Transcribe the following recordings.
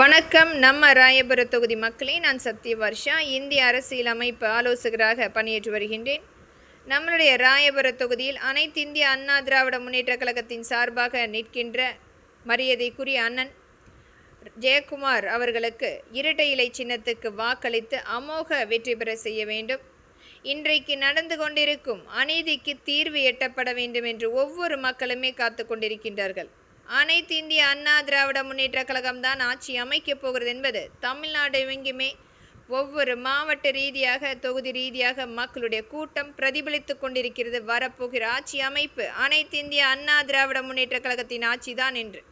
வணக்கம். நம்ம ராயபுர தொகுதி மக்களே, நான் சத்ய வர்ஷா, இந்திய அரசியலமைப்பு ஆலோசகராக பணியேற்று வருகின்றேன். நம்மளுடைய ராயபுர தொகுதியில் அனைத்து இந்திய அண்ணா திராவிட முன்னேற்ற கழகத்தின் சார்பாக நிற்கின்ற மரியாதைக்குரிய அண்ணன் ஜெயக்குமார் அவர்களுக்கு இரட்டை இலை சின்னத்துக்கு வாக்களித்து அமோக வெற்றி பெற செய்ய வேண்டும். இன்றைக்கு நடந்து கொண்டிருக்கும் அநீதிக்கு தீர்வு எட்டப்பட வேண்டும் என்று ஒவ்வொரு மக்களுமே காத்து கொண்டிருக்கின்றார்கள். அனைத்து இந்திய அண்ணா திராவிட முன்னேற்ற கழகம்தான் ஆட்சி அமைக்கப் போகிறது என்பது தமிழ்நாடு எங்குமே ஒவ்வொரு மாவட்ட ரீதியாக தொகுதி ரீதியாக மக்களுடைய கூட்டம் பிரதிபலித்து கொண்டிருக்கிறது. வரப்போகிற ஆட்சி அமைப்பு அனைத்து இந்திய அண்ணா திராவிட முன்னேற்ற கழகத்தின் ஆட்சிதான் என்று.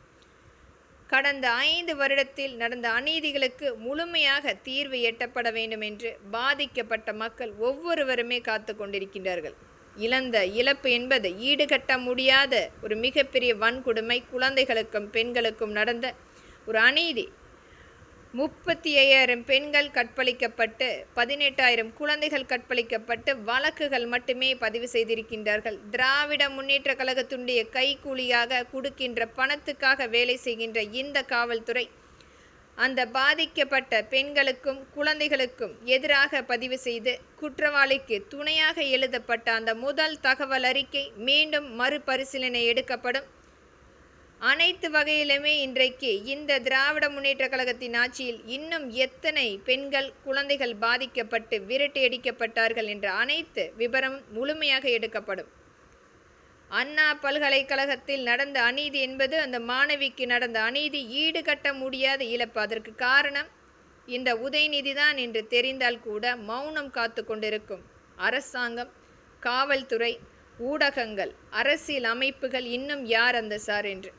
கடந்த 5 வருடத்தில் நடந்த அநீதிகளுக்கு முழுமையாக தீர்வு எட்டப்பட வேண்டும் என்று பாதிக்கப்பட்ட மக்கள் ஒவ்வொருவருமே காத்து கொண்டிருக்கின்றார்கள். இழந்த இழப்பு என்பது ஈடுகட்ட முடியாத ஒரு மிகப்பெரிய வன்கொடுமை. குழந்தைகளுக்கும் பெண்களுக்கும் நடந்த ஒரு அநீதி. 35,000 பெண்கள் கற்பழிக்கப்பட்டு 18,000 குழந்தைகள் கற்பழிக்கப்பட்டு வழக்குகள் மட்டுமே பதிவு செய்திருக்கின்றார்கள். திராவிட முன்னேற்ற கழகத்தினுடைய கைக்கூலியாக கொடுக்கின்ற பணத்துக்காக வேலை செய்கின்ற இந்த காவல்துறை அந்த பாதிக்கப்பட்ட பெண்களுக்கும் குழந்தைகளுக்கும் எதிராக பதிவு செய்து குற்றவாளிக்கு துணையாக எழுதப்பட்ட அந்த முதல் தகவல் அறிக்கை மீண்டும் மறுபரிசீலனை எடுக்கப்படும். அனைத்து வகையிலுமே இன்றைக்கு இந்த திராவிட முன்னேற்ற கழகத்தின் ஆட்சியில் இன்னும் எத்தனை பெண்கள் குழந்தைகள் பாதிக்கப்பட்டு விரட்டியடிக்கப்பட்டார்கள் என்ற அனைத்து விபரம் முழுமையாக எடுக்கப்படும். அண்ணா பல்கலைக்கழகத்தில் நடந்த அநீதி என்பது அந்த மாணவிக்கு நடந்த அநீதி ஈடுகட்ட முடியாத இழப்பு. அதற்கு காரணம் இந்த உதயநிதி தான் என்று தெரிந்தால் கூட மௌனம் காத்து கொண்டிருக்கும் அரசாங்கம், காவல்துறை, ஊடகங்கள், அரசியல் அமைப்புகள் இன்னும் யார் அந்த சார் என்று.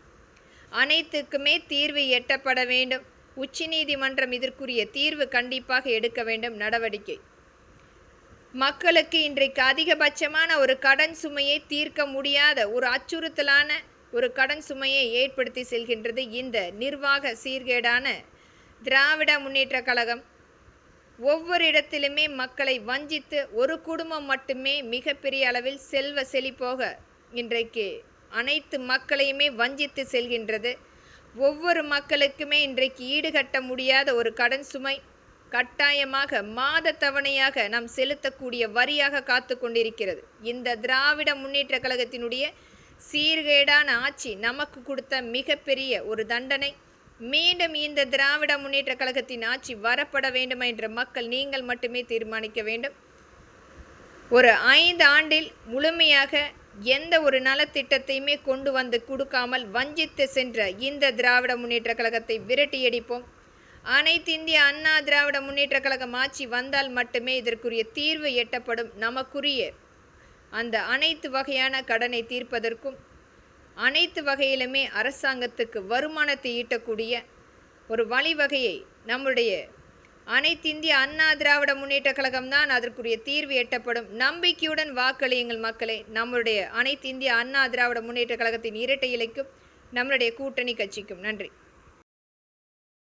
அனைத்துக்குமே தீர்வு எட்டப்பட வேண்டும். உச்சநீதிமன்றம் இதற்குரிய தீர்வு கண்டிப்பாக எடுக்க வேண்டும் நடவடிக்கை. மக்களுக்கு இன்றைக்கு அதிகபட்சமான ஒரு கடன் சுமையை தீர்க்க முடியாத ஒரு அச்சுறுத்தலான ஒரு கடன் சுமையை ஏற்படுத்தி செல்கின்றது இந்த நிர்வாக சீர்கேடான திராவிட முன்னேற்ற கழகம். ஒவ்வொரு இடத்திலுமே மக்களை வஞ்சித்து ஒரு குடும்பம் மட்டுமே மிகப்பெரிய அளவில் செல்வ செழிப்போக இன்றைக்கு அனைத்து மக்களையுமே வஞ்சித்து செல்கின்றது. ஒவ்வொரு மக்களுக்குமே இன்றைக்கு ஈடுகட்ட முடியாத ஒரு கடன் சுமை கட்டாயமாக மாத தவணையாக நாம் செலுத்தக்கூடிய வரியாக காத்து கொண்டிருக்கிறது. இந்த திராவிட முன்னேற்ற கழகத்தினுடைய சீர்கேடான ஆட்சி நமக்கு கொடுத்த மிகப்பெரிய ஒரு தண்டனை. மீண்டும் இந்த திராவிட முன்னேற்ற கழகத்தின் ஆட்சி வரப்பட வேண்டுமா என்ற மக்கள் நீங்கள் மட்டுமே தீர்மானிக்க வேண்டும். ஒரு 5 ஆண்டில் முழுமையாக எந்த ஒரு நலத்திட்டத்தையுமே கொண்டு வந்து கொடுக்காமல் வஞ்சித்து சென்ற இந்த திராவிட முன்னேற்ற கழகத்தை விரட்டியடிப்போம். அனைத்து இந்திய அண்ணா திராவிட முன்னேற்ற கழகம் ஆட்சி வந்தால் மட்டுமே இதற்குரிய தீர்வு எட்டப்படும். நமக்குரிய அந்த அனைத்து வகையான கடனை தீர்ப்பதற்கும் அனைத்து வகையிலுமே அரசாங்கத்துக்கு வருமானத்தை ஈட்டக்கூடிய ஒரு வழிவகையை நம்முடைய அனைத்து இந்திய அண்ணா திராவிட முன்னேற்ற கழகம்தான் அதற்குரிய தீர்வு எட்டப்படும். நம்பிக்கையுடன் வாக்களியுங்கள் மக்களே. நம்முடைய அனைத்து இந்திய அண்ணா திராவிட முன்னேற்ற கழகத்தின் இரட்டை இலைக்கும் நம்முடைய கூட்டணி கட்சிக்கும் நன்றி.